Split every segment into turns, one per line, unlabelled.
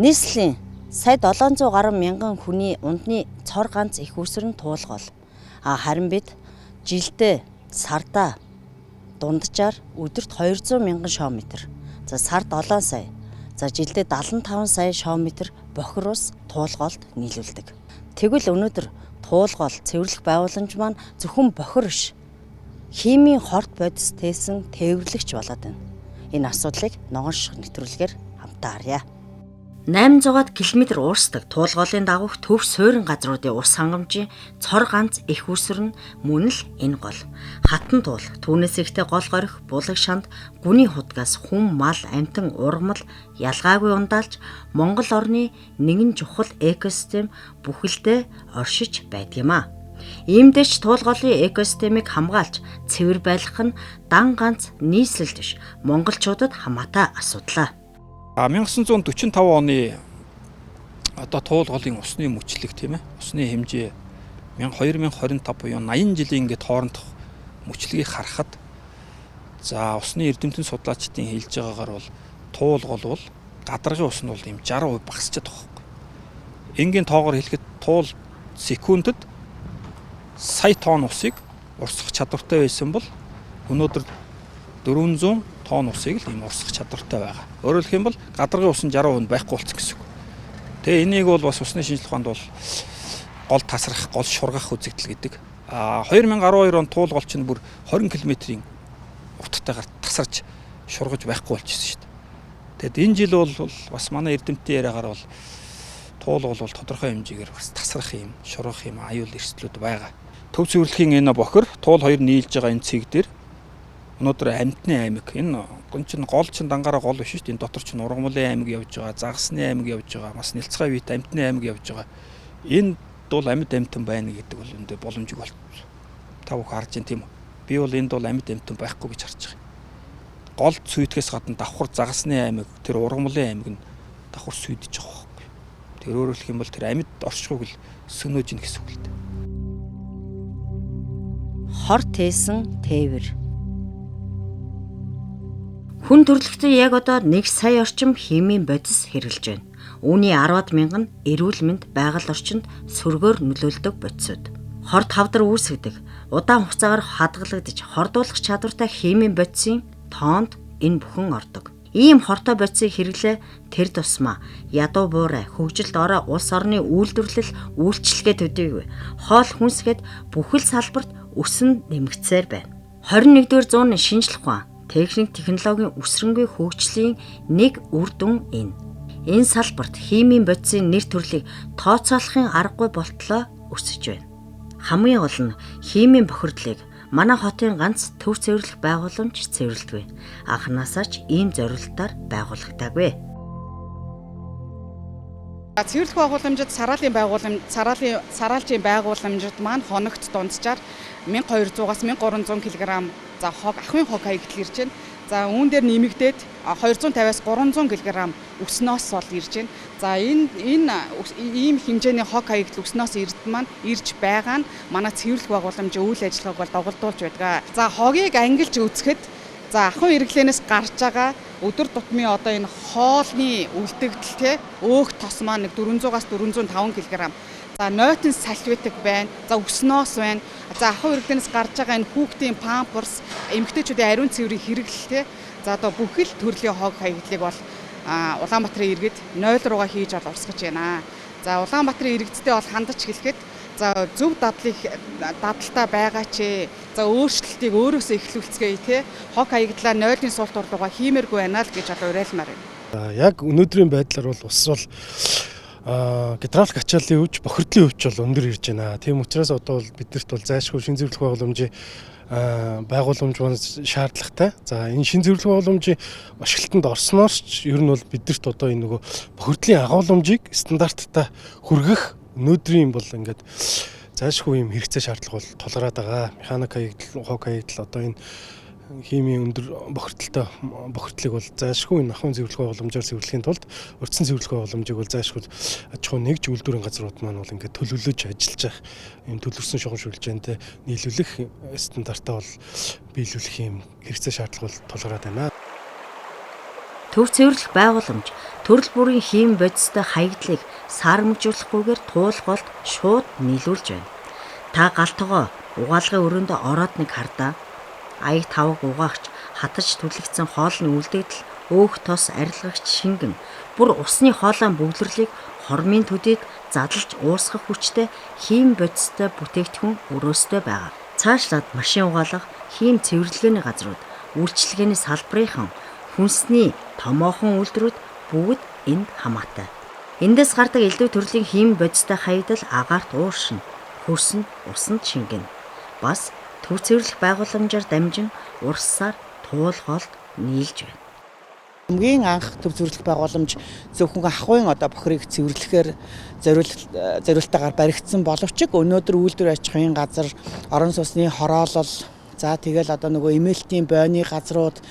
Нийслэлийн сая 700 гаруй мянган хүний ундны цор ганц их усэр нь туулгол. Харин бид жилдээ сардаа дунджаар өдөрт 200 мянган шометр. За сард 7 сая. За жилдээ 75 сая шометр бохир ус туулголд нийлүүлдэг. Тэгвэл өнөөдөр туулгол цэвэрлэх байгууламж маань зөвхөн бохир биш. Химийн хорт бодис тээсэн тээвэрлэгч болоод байна. Энэ асуудлыг ногоон нэвтрүүлгээр хамтаа харъя. 800 км уурсдаг туулголын дагуух төв суурин газруудын ус хангамжийн цор ганц их усэр нь мөн л энэ гол. Хатан туул, түүнээс ихтэй гол горих, булаг шанд, гүний хутгаас хүм, мал, амтан, ургамал ялгаагүй ундаалж Монгол орны нэгэн чухал экосистем бүхэлдээ оршиж байдгийм. Иймдээч туулголын экосистемийг хамгаалж цэвэр байлгах нь дан ганц нийслэл биш, монголчуудад хамаатай асуудал.
1945 оны туулголын усны мөчлөг тийм ээ. Усны хэмжээ 2025 буюу 80 жилийн ингээд хоорондох мөчлөгийг харахад за усны эрдэмтэн судлаачдын хэлж байгаагаар бол туулгол бол гадаргын ус нь бол ийм 60% багасчаад байгаа юм. Энгийн тоогоор хэлэхэд туул секундэд сая тонн усыг урсгах чадвартай байсан бол өнөөдөр 400 тонн усыг л ийм урсгах чадвартай байгаа. Өөрөөр хэлэх юм бол гадаргын ус нь 60% байхгүй болсон гэсэн үг. Тэгээ энийг бол бас усны шинжилгээ ухаанд бол гол тасрах, гол шургах үзэгдэл гэдэг. 2012 он туулгол чинь бүр 20 км-ийн утгатайгаар тасарч шургаж байхгүй болчихсон шүү дээ. Тэгэд энэ жил бол бас манай эрдэмтдийн яриагаар бол туулгол бол тодорхой хэмжээгээр бас тасрах юм, шургах юм аюул эрсдлүүд байгаа. Төв цэвэрлэхийн энэ бохир туул хоёр нийлж байгаа энэ цэг дээр өнөөдөр Амтны аймаг энэ чинь гол чинь дангаараа гол биш шүү дээ. Энэ дотор чинь Ургамлын аймаг явж байгаа, Загасны аймаг явж байгаа, бас Нэлцгай вит Амтны аймаг явж байгаа. Энд бол амьд амтан байна гэдэг бол энэ боломжиг бол та бүхэн харж байна тийм үү? Би бол энд бол амьд амтан байхгүй гэж харж байгаа. Гол сүйтгэс гадна давхар Загасны аймаг, тэр Ургамлын аймаг нь давхар сүйдэж байгаа байхгүй. Тэр өөрөөр хэлэх юм бол тэр амьд оршихуйг л сөнөөж ин гэсэн үг л дээ.
Хор тээсэн тээвэр. Хүн төрөлхтөн яг одоо 1 сая орчим химийн бодис хэрэглэж байна. Үүний 10-ад мянган эрүүл мэнд байгаль орчинд сөргөөр нөлөөлдөг бодисууд. Хорт хавдар үүсгэдэг, удаан хугацаагаар хадгалагдаж хордуулах чадвартай химийн бодисын тоонд энэ бүхэн ордог. Ийм хортой бодисыг хэрэглээ тэр тусмаа ядуу буурай, хөгжилд ороо улс орны үйлдвэрлэл үйлчлэгээ төдийгүй хоол хүнсгээд бүхэл салбарт өсөн нэмэгдсээр байна. 21-р зууны шинжлэх ухаан техник технологийн үсрэнгүй хөгжлийн нэг үр дүн энэ. Энэ салбарт химийн бодисын нэр төрлийг тооцоолохын аргагүй болтлоо өсөж байна. Хамгийн гол нь химийн бохирдлыг манай хотын ганц төв цэвэрлэх байгууламж цэвэрлэдэг. Анхнаасаа ч ийм зорилтоор байгуулагдаагүй.
Цэвэрлэх байгууламжид сараалжийн байгууламжид маань хоногт дунджаар 1200-аас 1300 кг за ахын хог хаягдл ирж байна. За үүн дээр нэмэгдээд 250-аас 300 кг өснөөс бол ирж байна. За энэ ийм хэмжээний хог хаягдл өснөөс ирж байгаа нь манай цэвэрлэх байгууламжийн үйл ажиллагааг бол доголдуулж байдаг. За хогийг ангилж үзэхэд за ахын хэрэглэнээс гарч байгаа өдөр тутмын одоо энэ хоолны үлдэгдэл те өөх тос маань 400-аас 405 кг. За нойтон сальвитик байна. За өснөөс байна. За ахын хэрэглэнээс гарч байгаа энэ хүүхдийн памперс, эмэгтэйчүүдийн ариун цэврийн хэрэглэл те. За одоо бүхэл төрлийн хог хаягдлыг бол Улаанбаатарын иргэд 0 руугаа хийж бол урсгаж байна. За Улаанбаатарын иргэдтэй бол хандаж хэлэхэд за зөв дадалтай байгаа ч за өөрчлөлтийг өөрөөсөө эхлүүлцгээе те. Хог хаягдлаа 0-ын суулт урдуугаа хиймээргүй байна л гэж одоо уриалмаар байна.
За яг өнөөдрийн байдлаар бол ус бол гидравлик ачааллын өвч, бохирдлын өвч бол өндөр ирж байна. Тийм учраас одоо бол биднэрт бол зайлшгүй шин цэвэрлэх байгууламжийн байгууламж шаардлагатай. За энэ шин цэвэрлэх байгууламжийн ашиглалтанд орсноор ч ер нь бол биднэрт одоо энэ нөгөө бохирдлын агуулмжийг стандарттай хүргэх өнөөдрийн бол ингээд зайлшгүй юм хэрэгцээ шаардлага бол тулгараад байгаа. Механик хаягдл, хог хаягдл одоо энэ химийн өндөр бохирдлыг бол зайлшгүй ахын цэвэрлэх байгууламжаар цэвэрлэхийн тулд урьдчилан цэвэрлэх байгууламжийг бол зайлшгүй аж ахуй нэгж үйлдвэрийн газрууд маань бол ингээд төлөвлөж ажиллаж байгаа юм төлөвлөсөн шугам шүлжээнд нийлүүлэх стандартаа бол биелүүлэх юм хэрэгцээ шаардлага бол тулгараад байна.
Төв цэвэрлэх байгууламж төрөл бүрийн хийм бодистой хаягдлыг саармжуулахгүйгээр туулголд шууд нийлүүлж байна. Та галтгоо угаалгын өрөөндөө ороод нэг хардаа. Аяг тавг угаагч хатаж түлэгдсэн хоолны үлдэгдэл өөх тос арилгагч шингэн бүр усны хоолой бөглөрлийг хормын төдийд задлж уусгах хүчтэй хийм бодистой бүтээгдэхүүн өрөөстэй байгаа. Цаашлаад машин угаалгах, хийм цэвэрлэгээний газрууд, үйлчилгээний салбарынхан, хүнсний томоохон үйлдвэрүүд бүгд энд хамаатай. Эндээс гардаг элдв төрлийн хийм бодистой хаягдал агаарт ууршин, хөрс нь усанд шингэн. Бас төв цэвэрлэх байгууламжаар дамжин урссаар туулголд нийлж байна.
Хамгийн анх төв цэвэрлэх байгууламж зөвхөн ахуйн бохирыг цэвэрлэхээр зориултаагаар баригдсан боловч өнөөдөр үйлдвэр аж ахуйн газар, орон сууцны хороолол, за тэгэл нөгөө эмээлтийн бойны газрууд,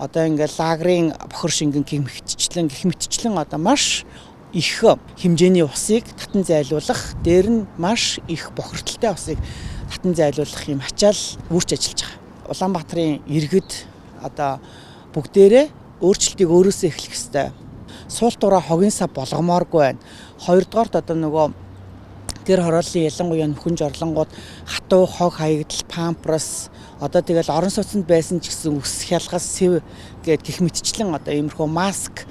ингээл лагерын бохир шингэн гэх мэтчлэн маш их хэмжээний усыг татан зайлуулах, дээр нь маш их бохирдолтой усыг татан зайлуулах юм ачаал үрж ажиллаж байгаа. Улаанбаатарын иргэд бүгдээрээ өөрчлөлтийг өөрөөсөө эхлэх ёстой. Суултураа хогийн сав болгомооргүй байна. Хоёрдугаарт нөгөө гэр хорооллын ялангуяа нөхөн жорлонгууд хатуу хог хаягдал, памперс, тэгэл орон сууцнд байсан ч гэсэн үс хялгас, сэв гэх мэтчлэн иймэрхүү маск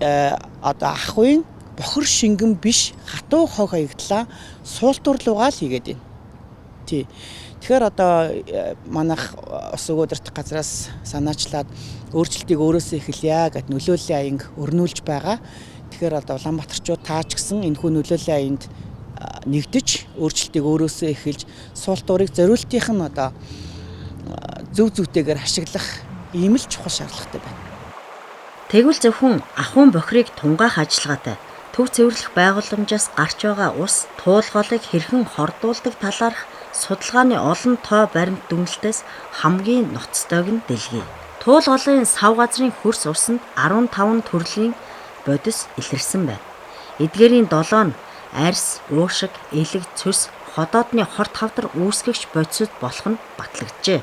ахуйн бохир шингэн биш хатуу хог хаягдлаа суултуурлуугаа л хийгээд байна. Тий. Тэгэхээр манайх ус өгөөдрөх газраас санаачлаад өөрчлөлтийг өөрөөсөө эхэлье гэд нөлөөллийн аянг өрнүүлж байгаа. Тэгэхээр Улаанбаатарчууд таа ч гэсэн энэхүү нөлөөллийн аянд нэгдэж өөрчлөлтийг өөрөөсөө эхэлж суултуурыг зориултынх нь зөв зүйтэйгээр ашиглах ийм л чухал шаардлагатай байна.
Тэгвэл зөвхөн ахуйн бохирыг тунгаах ажиллагаатай төв цэвэрлэх байгууламжаас гарч байгаа ус туулголыг хэрхэн хордуулдаг талаарх судалгааны олон тоо баримт дүгнэлтээс хамгийн ноцтойг нь дэлгэе. Туулголын сав газрын хөрс усанд 15 төрлийн бодис илэрсэн байна. Эдгээрийн 7 нь арьс, уушиг, элэг, цөс, ходоодны хорт хавдар үүсгэгч бодисууд болох нь батлагджээ.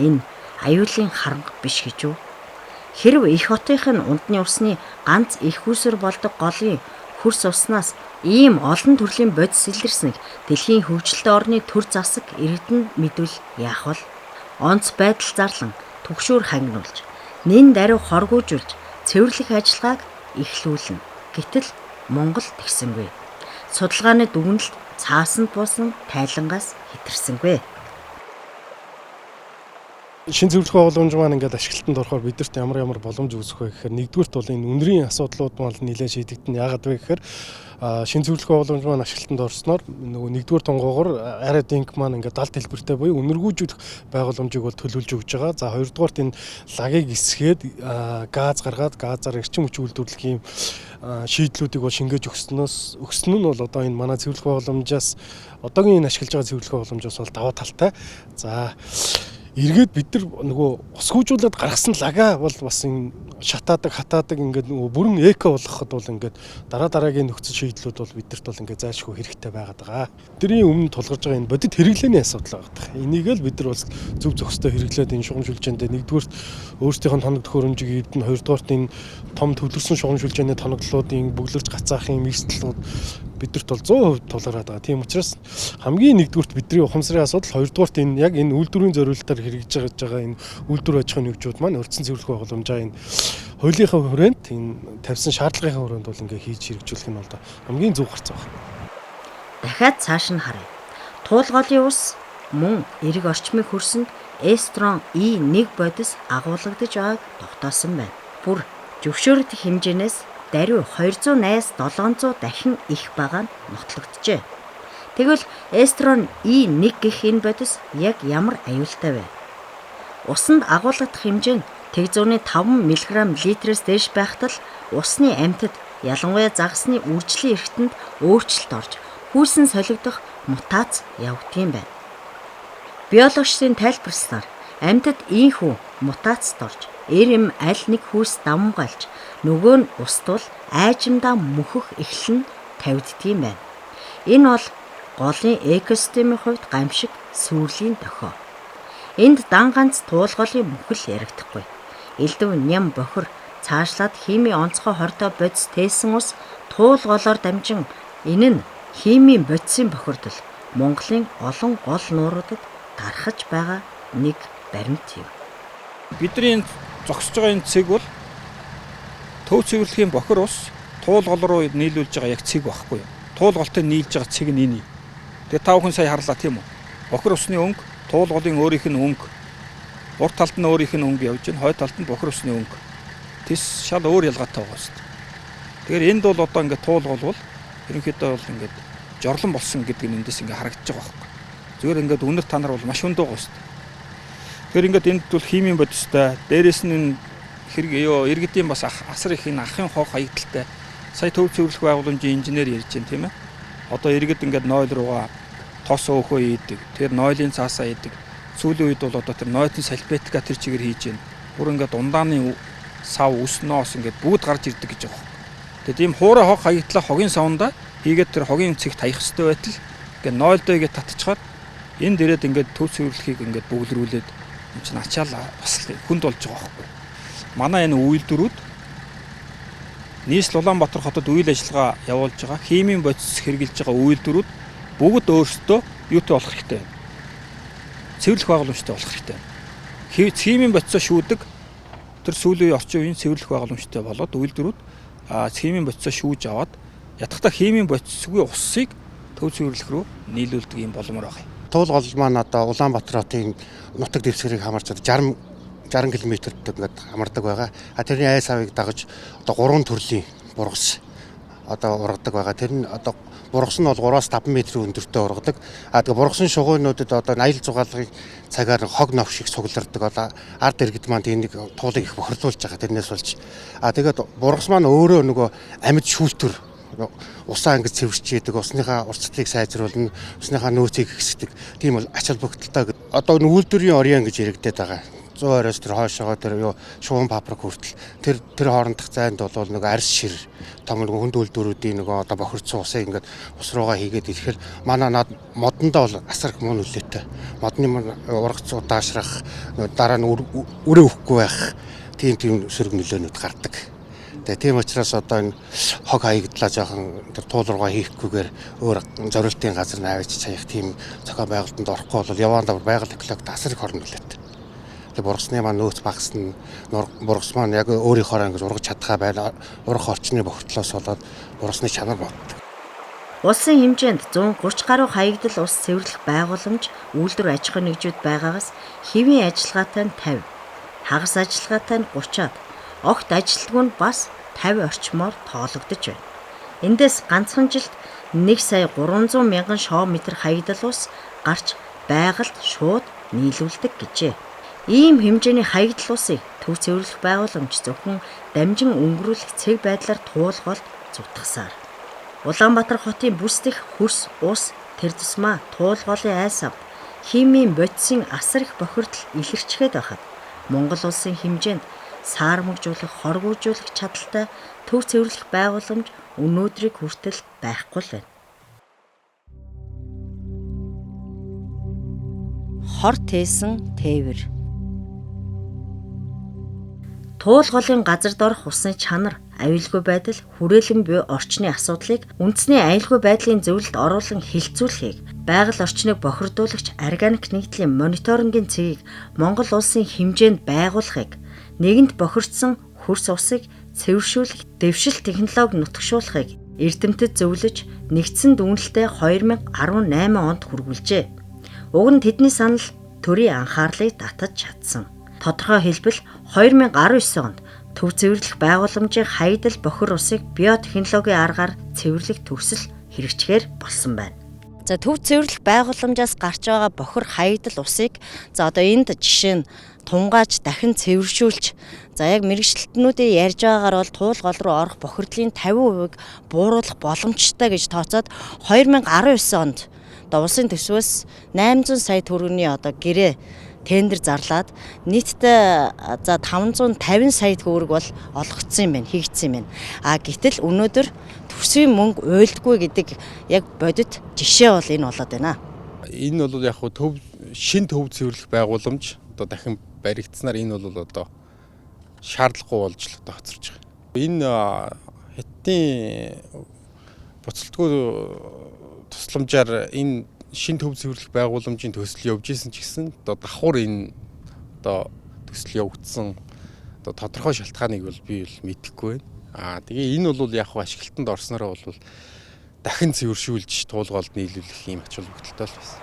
Энэ аюулын харанга биш гэж үү? Хэрв их хотын ундны усны ганц их үсэр болдог голын хөрс уснаас ийм олон төрлийн бодис илэрсэнийг дэлхийн хөгжилтэй орны төр засаг иргэдэнд мэдвэл яах вэ? Онц байдал зарлан түгшүүр хангинуулж, нэн даруй хоргоожулж цэвэрлэх ажиллагааг эхлүүлнэ. Гэтэл Монгол тэгсэнгүй. Судалгааны дүгнэлт цаасанд буусан тайлангаас хэтэрсэнгүй.
Шин цэвэрлэх байгууламж маань ингээд ашиглалтанд орохоор бидэрт ямар боломж үүсэх вэ гэхээр нэгдүгürt бол энэ үнэрийн асуудлууд маань нэлээд шийдэгдэн. Яагаад вэ гэхээр шин цэвэрлэх байгууламж маань ашиглалтанд орсноор нэгдүгээр тунгуугаар арай динк маань ингээд далд хэлбэртэй буюу үнэргүүжүүлэх байгууламжийг бол төлөвлөж өгч байгаа. За хоёрдугаарт энэ лагийг эсгээд газ гаргаад газаар эрчим хүч үйлдвэрлэх юм шийдлүүдийг бол шингээж өгсөн нь бол энэ манай цэвэрлэх байгууламжаас одоогийн энэ ашиглаж байгаа цэвэрлэх байгууламжаас бол даваа талтай. За эргээд бид нар усгүйжүүлээд гаргасан лагаа бол бас энэ шатаадаг хатаадаг ингээд бүрэн эко болгоход бол ингээд дараагийн нөхцөл шийдлүүд бол бидэрт бол ингээд зайлшгүй хэрэгтэй байгаад байгаа. Тэрийн өмнө тулгарч байгаа энэ бодит хэрэглээний асуудал байгаа. Энийг л бид нар бас зөв зохистой хэрэглээд энэ шугам шүлжээндээ нэгдүгээр өөрсдийнх нь тоног төхөөрөмжийг эдэн, хоёрдугаарт энэ том төвлөрсөн шугам шүлжээний тоноглолуудын бүглэрч гацаахын мэргэжлүүд бидэрт бол 100% тулгараад байгаа. Тийм учраас хамгийн нэгдүгürt бидний ухамсарын асуудал, хоёрдугаарт энэ яг энэ үйлдвэрийн зориулалтаар хэрэгжиж байгаа энэ үйлдвэр аж ахуйн нэгжүүд маань өртсөн цэвэрлэх байгууламжаа энэ хуулийнхаа хүрээнд энэ тавьсан шаардлагын хүрээнд бол ингээ хийж хэрэгжүүлэх нь бол хамгийн зөв гарц байгаа.
Дахиад цааш нь харъя. Туулголын ус мөн эрэг орчмын хөрсөнд эстрон E1 бодис агуулгадж байгааг тогтоосон байна. Бүр зөвшөөрөх хэмжээнээс даруй 280-аас 700 дахин их байгаа нь нотлогджээ. Тэгвэл эстрон E1 гэх энэ бодис яг ямар аюултай вэ? Усанд агуулгадах хэмжээ нь тэг 105 мг литрээс дээш байхад л усны амьтад ялангуяа загасны үржлийн эрхтэнд өөрчлөлт орж хүйсэн солигдох мутац явагдсан байна. Биологчдын тайлбарласнаар амьтад ийхүү мутацд орж эрэм аль нэг хүйс давмгалж нөгөө нь уствал айжимдаа мөхөх эхлэн тавигддгийм байна. Энэ бол голын экосистемийн хувьд гамшиг сүрлийн дохио. Энд дан ганц туулголын мөхөл яригдахгүй. Элдв ням бохир цаашлаад химийн онцгой хортой бодис тээсэн ус туулголоор дамжин энэ нь химийн бодисын бохирдол Монголын олон гол нууруудад гарахж байгаа нэг баримт юм.
Бидний зогсож байгаа энэ цэг бол төв цэвэрлэхийн бохир ус туулгол руу нийлүүлж байгаа яг цэг байхгүй юу? Туулголтой нийлж байгаа цэг нь энэ. Тэгээ та бүхэн сая харлаа тийм үү? Бохир усны өнгө, туулголын өөрийнх нь өнгө, урт талд нь өөрийнх нь өнгө явж байна, хойд талд нь бохир усны өнгө. Тэс шал өөр ялгаатай байгаа шүү дээ. Тэгэхээр энд бол одоо ингээд туулгол бол ерөнхийдөө бол ингээд жорлон болсон гэдэг нь эндээс ингээд харагдаж байгаа байхгүй. Зүгээр ингээд үнэр та нар бол маш өндөр байгаа шүү дээ. Тэгэхээр ингээд энд бол химийн бодистой, дээрээс нь хэрэг иргэдийн бас асар их энэ ахын хоо хаягдaltaй. Сая төв цэвэрлэх байгууламжийн инженер ярьж байна тийм ээ. Одоо иргэд ингээд нойл руугаа тос өөхөө ийдэг. Тэр нойлын цаасаа ийдэг. Сүүлийн үед бол одоо тэр нойтын салфетка тэр чигээр хийж байна. Бүр ингээд ундааны сав өснөөс ингээд бүгд гарч ирдэг гэж байгаа. Тэгээд ийм хуурай хог хаягдлаа хогийн савнда хийгээд тэр хогийн цэгт хаях хэрэгтэй байтал ингээд нойлдоо игээд татчихад энд ирээд ингээд төв цэвэрлэхийг ингээд бөглөрүүлээд юм чинь ачаал бас хүнд болж байгаа байхгүй. Манай энэ үйлдвэрүүд нийслэл Улаанбаатар хотод үйл ажиллагаа явуулж байгаа химийн бодис хэрэгжилж байгаа үйлдвэрүүд бүгд өөрсдөө юутай болох хэрэгтэй. Цэвэрлэх байгууламжтай болох хэрэгтэй. Химийн бодисоо шүүдэг тэр сүүлийн орчин үеийн цэвэрлэх байгууламжтай болоод үйлдвэрүүд химийн бодисоо шүүж аваад ятгахта химийн бодисгүй усыг төв цэвэрлэх рүү нийлүүлдэг юм боломор байгаа юм.
Туулгол маань одоо Улаанбаатар хотын нутаг дэвсгэрийг хамаарч 60 км-т ингээд хамардаг байгаа. Тэрний айс авыг дагаж одоо 3 төрлийн бургас одоо ургадаг байгаа. Тэр нь одоо бургас нь бол 3-5 м өндөртөө ургадаг. Тэгээ бургасан шугуйнуудад одоо аялал зугаалгын цагаар хог нов шиг цугларддаг. Одоо ард иргэд маань энийг туулыг их бохирлуулж байгаа. Тэрнээс болж тэгээд бургас маань өөрөө нөгөө амьд шүүлтүр усаа ингэж цэвэрчээдэг, усныхаа уртцлыг сайжруулна, усныхаа нөөцийг ихсдэг. Тийм бол ач холбогдолтой. Одоо үйлдвэрийн орян гэж яригдээд байгаа. 120-оос тэр хойшоогоо тэр шугам паприк хүртэл тэр хоорондох зайд бол нэг арьс шир том нэг хүнд үйлдвэрүүдийн нэг одоо бохирдсон усыг ингээд ус руугаа хийгээд ирэхээр манай модондоо бол асар их муу нөлөөтэй. Модны ургац удаашрах, дараа нь үрээ өгөхгүй байх тийм сөрөг нөлөөнүүд гардаг. Тэгээ тийм учраас одоо энэ хог хаягдлаа жоохон тэр туул руугаа хийхгүйгээр өөр зорилтын газар наваач чаях тийм зохион байгуулалтанд орохгүй бол яваандаа байгаль экологид асар их хорн нөлөөтэй. Бургасны маань нөөц багасна, бургас маань яг өөрийнхөө ингэж ургаж чадхаа байна. Урах орчны бохирдлоос болоод бургасны чанар боддог.
Улсын хэмжээнд 130 гаруй хаягдал ус цэвэрлэх байгууламж үйлдвэр аж ахуйн нэгжүүд байгаагаас хэвийн ажиллагаатай нь 50, хагас ажиллагаатай нь 30-аад, огт ажилтгүй нь бас 50 орчмоор тоологдож байна. Эндээс ганцхан жилд 1,300,000 шм хаягдал ус гарч байгальд шууд нийлүүлдэг гэжээ. Ийм хэмжээний хаягдал усыг төв цэвэрлэх байгууламж зөвхөн дамжин өнгөрүүлэх цэг байдлаар туулголд зутгасаар. Улаанбаатар хотын бүс дэх хөрс ус тэр тусмаа туулголын айс авд химийн бодисын асар их бохирдол илэрчгээд байхад Монгол улсын хэмжээнд саармагжуулах, хоргоожуулах чадaltaй төв цэвэрлэх байгууламж өнөөдрийг хүртэл байхгүй л байна. Хор тээсэн тээвэр. Туулголын газар дорох усны чанар, аюулгүй байдал, хүрээлэн буй орчны асуудлыг үндэсний аюулгүй байдлын зөвлөлд оруулан хилцүүлэхийг, байгаль орчныг бохирдуулагч органик нэгдлийн мониторингийн цэгийг Монгол улсын хэмжээнд байгуулахыг, нэгэнт бохирдсон хөрс усыг цэвэршүүлэх дэвшил технологи нутагшуулахыг эрдэмтэд зөвлөж нэгдсэн дүгнэлтэд 2018 онд хүргүүлжээ. Уг нь тэдний санал төрийн анхаарлыг татаж чадсан. Тодорхой хэлбэл 2019 онд төв цэвэрлэх байгууламжийн хаягдал бохир усыг биотехнологийн аргаар цэвэрлэх төсөл хэрэгжихээр болсон байна. За төв цэвэрлэх байгууламжаас гарч байгаа бохир хаягдал усыг одоо энд жишээ нь тунгааж дахин цэвэршүүлж яг мэргэжилтнүүдийн ярьж байгаагаар бол туулгол руу орох бохирдлын 50% бууруулах боломжтой гэж тооцоод 2019 онд улсын төсвөөс 800 сая төгрөгийн гэрээ тендер зарлаад нийтдээ 550 сая төгрөг бол олгогдсон юм байна, хийгдсэн юм байна. Гэтэл өнөөдөр төсвийн мөнгө уйлдгүй гэдэг яг бодит жишээ бол энэ болоод байна.
Энэ бол яг шин төв цэвэрлэх байгууламж дахин баригдсанаар энэ бол шаардлагагүй болж л одоо хоцорж байгаа. Энэ хятадын буцалтгүй тусламжаар энэ шин төв цэвэрлэх байгууламжийн төсөл явж исэн ч гэсэн одоо давхар энэ одоо төсөл явагдсан одоо тодорхой шалтгааныг бол би бол мэдэхгүй байна. Тэгээ энэ бол яг ашиглалтанд орснороо бол дахин цэвэршүүлж туулгаалд нийлүүлэх юм ач холбогдолтой л байсан.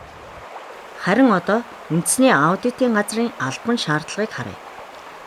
Харин одоо үндэсний аудитын газрын албан шаардлагыг харъя.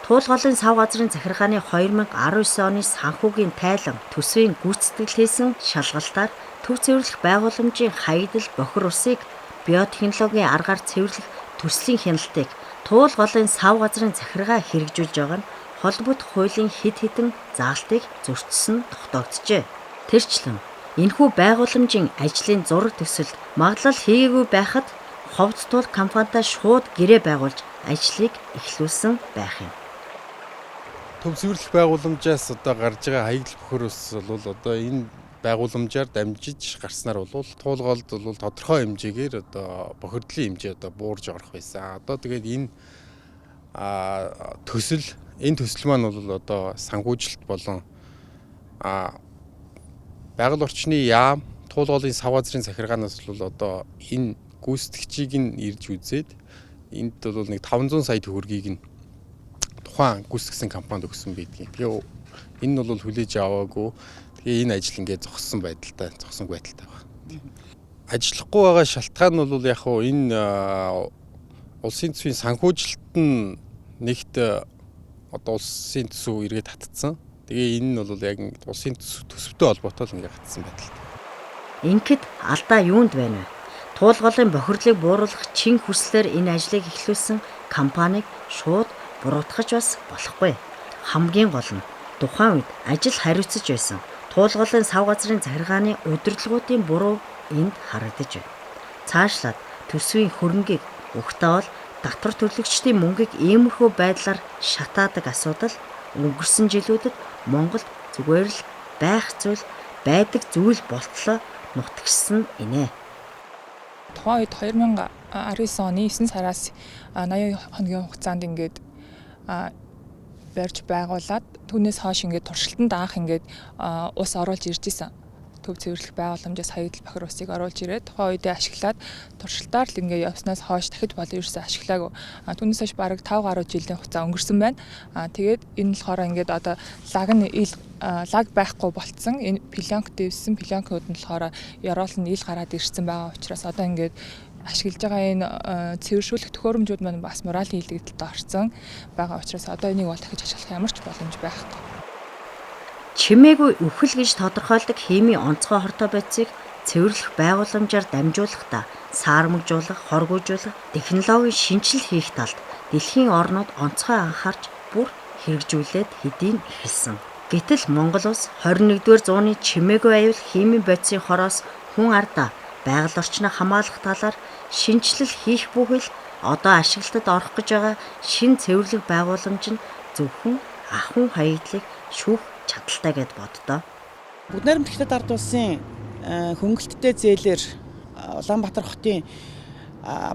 Туулгаалын сав газрын захиргааны 2019 оны санхүүгийн тайлан төсвийн гүйцэтгэл хийсэн шалгалтаар төв цэвэрлэх байгууламжийн хаягдал бохир усыг биотехнологийн аргаар цэвэрлэх төслийн хяналтыг туулгаалын сав газрын захиргаа хэрэгжүүлж байгаа нь холбогд хуулийн хэд хэдэн заалтыг зөрчсөн тогтоогджээ. Тэрчлэн энэхүү байгууламжийн ажлын зураг төсөлд магадлал хийгээгүй байхад ховцтуул компанитай шууд гэрээ байгуулж ажлыг эхлүүлсэн байх юм.
Төв цэвэрлэх байгууламжаас одоо гарч байгаа хаягдал бохир ус бол одоо энэ байгууламжаар дамжиж гарснаар бол туулгаалд бол тодорхой хэмжээгээр одоо бохирдлын хэмжээ одоо буурж орох байсан. Одоо тэгээд энэ төсөл маань бол одоо санхүүжилт болон байгаль орчны яам туулгаалын сав газрын захиргаанаас бол одоо энэ гүйцэтгэгчийг нь ирж үзээд энд бол нэг 500 сая төгрөгийг нь тухайн гүйцэтгсэн компанид өгсөн байдгийг. Тэгээ энэ нь бол хүлээж аваагүй. Тэгээ энэ ажил ингээд зогссон байдалтай байна. Ажиллахгүй байгаа шалтгаан нь бол яг хуу энэ улсын төсвийн санхүүжилт нь нэгт одоо улсын төсөв эргээд татцсан. Тэгээ энэ нь бол яг улсын төсөвтэй холбоотой л ингээд хатсан байдалтай.
Ингээд алдаа юунд байна вэ? Туулгаалын бохирлыг бууруулах чин хүслээр энэ ажлыг эхлүүлсэн компанийг шууд буруутгах бас болохгүй. Хамгийн гол нь тухайн үед ажил хариуцж байсан туулгаалын сав газрын захиргааны удирдлагуудын буруу энд харагдаж байна. Цаашлаад төсвийн хөрөнгийг өгтөөл татвар төлөгчдийн мөнгийг иймэрхүү байдлаар шатаадаг асуудал өнгөрсөн жилүүдэд Монголд зүгээр л байдаг зүйл болтлоо нутагшсан инэ.
Тухайн үед 2019 оны 9 сараас 80 хоногийн хугацаанд ингээд барьж байгуулад түүнээс хойш ингээд туршилтанд анх ингээд ус оруулж ирж исэн. Төв цэвэрлэх байгууламжаас хаягдал бохир усыг оруулж ирээд тухайн үедээ ашиглаад туршилтаар л ингээд явснаас хойш дахид бол ерөөсөө ашиглаагүй. Түүнээс хойш бараг 5 гаруй жилийн хугацаа өнгөрсөн байна. Тэгээд энэ болохоор ингээд одоо лаг байхгүй болцсон. Энэ пленк дэвсэн пленкууд нь болохоор яроол нь ил гараад ирсэн байгаа учраас одоо ингээд ашиглаж байгаа энэ цэвэршүүлэх төхөөрөмжүүд маань бас моралын хилэгдэлд орсон байгаа учраас одоо энийг бол дахиж ашиглах ямар ч боломж байхгүй.
Чимээгүй үхэл гэж тодорхойлдог химийн онцгой хортой байцыг цэвэрлэх байгууламжаар дамжуулахдаа саармагжуулах, хоргоожуулах, технологийн шинжилэл хийх талд дэлхийн орнууд онцгой анхаарч бүр хэрэгжүүлээд хэдийн эхэлсэн. Гэтэл Монгол улс 21-р зууны чимээгүй аюул химийн бодисын хороос хүн ардаа байгаль орчныг хамгаалах талаар шинжилэл хийх бүхэл одоо ашиглалтад орох гэж байгаа шин цэвэрлэх байгууламж нь зөвхөн ахуйн хаягдлыг шүүх чадaltaй гэд боддоо.
Бүгд найрамд Хятад ард улсын хөнгөлөлттэй зээлээр Улаанбаатар хотын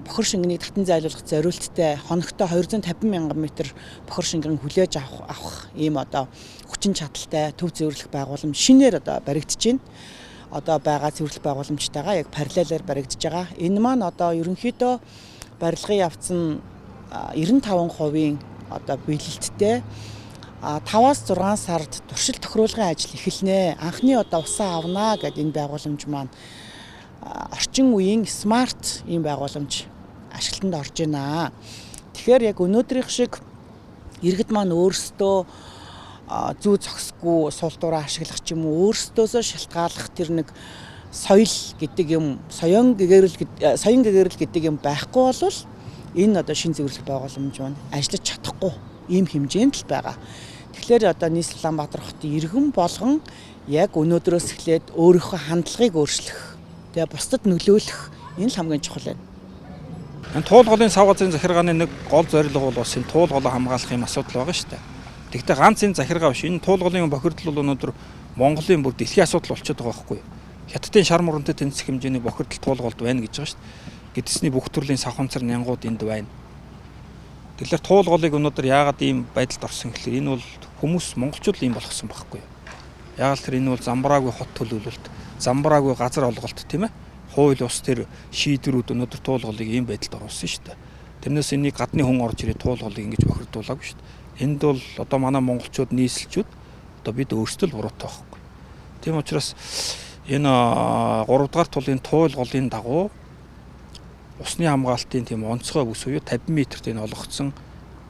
бохир шингэнийг татан зайлуулах зориулттай хоногтой 250 мянган метр бохир шингэн хүлээж авах ийм одоо хүчин чадалтай төв цэвэрлэх байгууламж шинээр одоо баригдаж байна. Одоо байгаа цэвэрлэх байгууламжтайгаа яг параллелаар баригдаж байгаа. Энэ маань одоо ерөнхийдөө барилгын явц нь 95% одоо биелэлттэй 5-6 сард туршилт тохируулгын ажил эхэлнэ. Анхны одоо усаа авнаа гэдэг энэ байгууламж маань орчин үеийн смарт ийм байгууламж ашиглалтанд орж байна. Тэгэхээр яг өнөөдрийнх шиг иргэд маань өөрсдөө зүү зохисгүй суултуураа ашиглах ч юм уу өөрсдөөсөө шалтгааллах тэр нэг соёл гэдэг юм соён гэгэрэл гэдэг юм байхгүй болвол энэ одоо шин цэвэрлэх байгууламж маань ажиллаж чадахгүй ийм хэмжээнд л байгаа. Тэгэхээр одоо нийслэл Улаанбаатар хотын иргэн болгон яг өнөөдрөөс эхлээд өөрийнхөө хандлагыг өөрчлөх, тэгээ бусдад нөлөөлөх энэ л хамгийн чухал байна.
Энэ туулгаалын сав газрын захиргааны нэг гол зорилго бол бас энэ туулгаалаа хамгаалах юм асуудал байгаа шүү дээ. Тэгвэл ганц энэ захиргаа биш энэ туулгаалын бохирдол бол өнөөдөр Монголын бүр дэлхийн асуудал болчиход байгаа байхгүй юу? Хятадын шар мурантай тэнцэх хэмжээний бохирдол туулгаалд байна гэж байгаа шүү дээ. Гэдэсний бүх төрлийн савхамцар нянгууд энд байна. Тэгэхээр туулгуулыг өнөөдөр яагаад ийм байдалд орсон гэхээр энэ бол хүмүүс монголчууд ийм болгосон байхгүй юу? Яагаад тэр энэ бол замбраагүй хот төлөвлөлт, замбраагүй газар олголт тийм ээ. Хууль ус тэр шийдвэрүүд өнөөдөр туулгуулыг ийм байдалд оруулсан шүү дээ. Тэрнээс энийг гадны хүн орж ирээ туулгуулыг ингэж бохирдуулаагүй шүү дээ. Энд бол одоо манай монголчууд нийслэлчүүд одоо бид өөрсдөө л буруутай байхгүй. Тийм учраас энэ 3 дугаар тулын туулгуулын дагуу усны хамгаалтын тийм онцгой бүс буюу 50 м-т энэ олгогдсон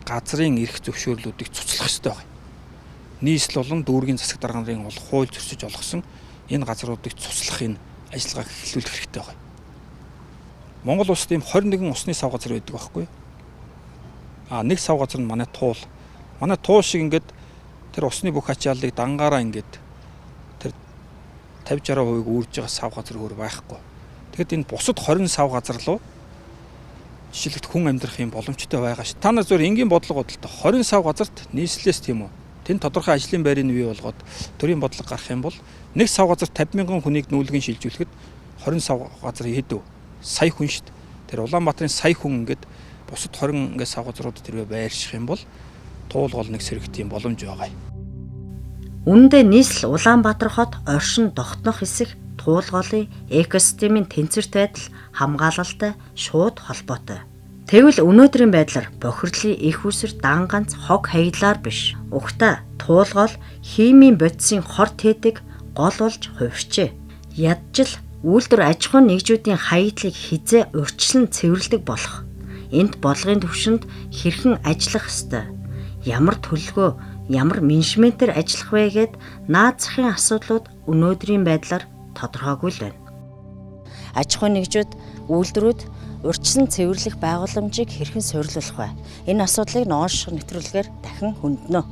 газрын эрх зөвшөөрлүүдийг цуцлах ёстой байна. Нийслэл болон дүүргийн засаг дарганы бол хууль зөрчиж олгосон энэ газруудыг цуцлах энэ ажиллагааг эхлүүлэх хэрэгтэй байна. Монгол улсад ийм 21 усны сав газар байдаг байхгүй юу? Нэг сав газар нь манай туул. Манай туул шиг ингээд тэр усны бүх ачааллыг дангаараа ингээд тэр 50-60% үүрж байгаа сав газар өөр байхгүй. Тэгэхэд энэ бусад 20 сав газар руу жишээлбэл хүн амьдрах юм боломжтой байгаа ш. Та нар зөв энгийн бодлого бодолтой 20 сав газарт нийслэлээс тийм үү? Тэн тодорхой ажлын байрыг бий болгоод төрийн бодлого гарах юм бол нэг сав газар 50 мянган хүнийг нүүлгэн шилжүүлэхэд 20 сав газар хэдв? Сая хүн шүү дээ. Тэр Улаанбаатарын сая хүн ингээд бусад 20 ингээд сав газрууд тэрвээ байрших юм бол туулгол нэг сэрэгт юм боломж байгаа.
Үүндээ нийслэл Улаанбаатар хот оршин тогтнох хэсэг туулгуулын экосистемийн тэнцвэрт байдал хамгаалалтай шууд холбоотой. Тэгвэл өнөөдрийн байдлаар бохирдлын их үсэр дан ганц хог хаягдлаар биш. Угтаа туулгол химийн бодисын хор тээдэг гол болж хувирчээ. Ядчил үйлдвэр аж ахуйн нэгжүүдийн хаядлыг хизээ урьдчилан цэвэрлдэг болох. Энд бодлогын түвшинд хэрхэн ажиллах ёстой? Ямар төлөвлөгөө, ямар менежментээр ажиллах вэ гэд наад захын асуудлууд өнөөдрийн байдлаар тодорхойгүй л байна. Аж ахуйн нэгжүүд үйлдвэрүүд урьдчилан цэвэрлэх байгууламжийг хэрхэн суйрлуулах вэ? Энэ асуудлыг нооших нэвтрүүлгээр дахин хөндлөнө.